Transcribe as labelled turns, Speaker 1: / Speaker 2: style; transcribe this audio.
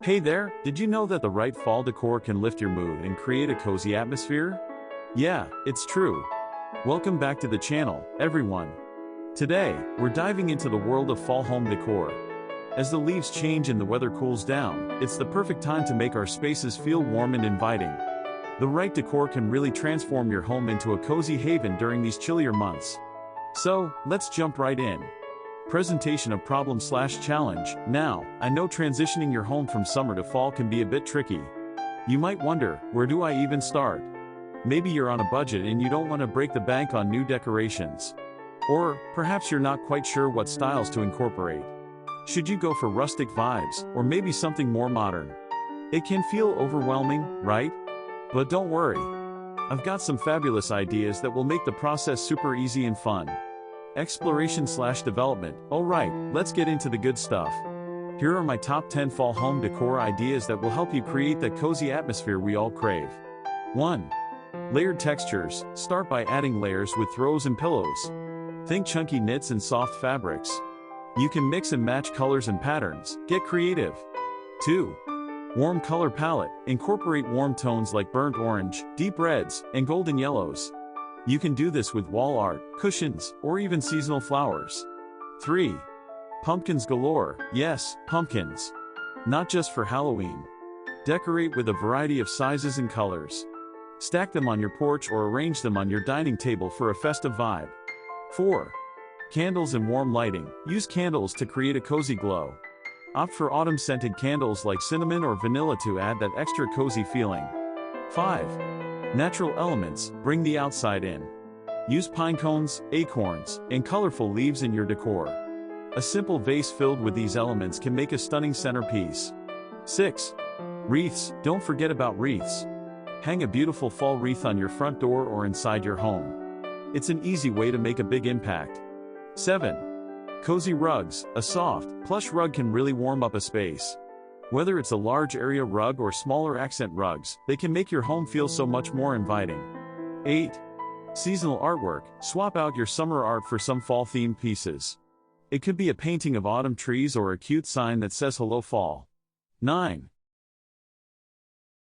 Speaker 1: Hey there, did you know that the right fall decor can lift your mood and create a cozy atmosphere? Yeah, it's true. Welcome back to the channel, everyone. Today, we're diving into the world of fall home decor. As the leaves change and the weather cools down, it's the perfect time to make our spaces feel warm and inviting. The right decor can really transform your home into a cozy haven during these chillier months. So, let's jump right in. Presentation of problem/challenge. Now, I know transitioning your home from summer to fall can be a bit tricky. You might wonder, where do I even start? Maybe you're on a budget and you don't want to break the bank on new decorations. Or, perhaps you're not quite sure what styles to incorporate. Should you go for rustic vibes, or maybe something more modern? It can feel overwhelming, right? But don't worry. I've got some fabulous ideas that will make the process super easy and fun. Exploration/development. Alright, let's get into the good stuff. Here are my top 10 fall home decor ideas that will help you create that cozy atmosphere we all crave. 1. Layered textures. Start by adding layers with throws and pillows. Think chunky knits and soft fabrics. You can mix and match colors and patterns. Get creative. 2. Warm color palette. Incorporate warm tones like burnt orange, deep reds, and golden yellows. You can do this with wall art, cushions, or even seasonal flowers. 3. Pumpkins galore. Yes, pumpkins. Not just for Halloween. Decorate with a variety of sizes and colors. Stack them on your porch or arrange them on your dining table for a festive vibe. 4. Candles and warm lighting. Use candles to create a cozy glow. Opt for autumn-scented candles like cinnamon or vanilla to add that extra cozy feeling. 5. Natural elements. Bring the outside in. Use pine cones, acorns, and colorful leaves in your decor. A simple vase filled with these elements can make a stunning centerpiece. 6. Wreaths. Don't forget about wreaths. Hang a beautiful fall wreath on your front door or inside your home. It's an easy way to make a big impact. 7. Cozy rugs. A soft, plush rug can really warm up a space. Whether it's a large area rug or smaller accent rugs, they can make your home feel so much more inviting. 8. Seasonal artwork. Swap out your summer art for some fall-themed pieces. It could be a painting of autumn trees or a cute sign that says hello fall. 9.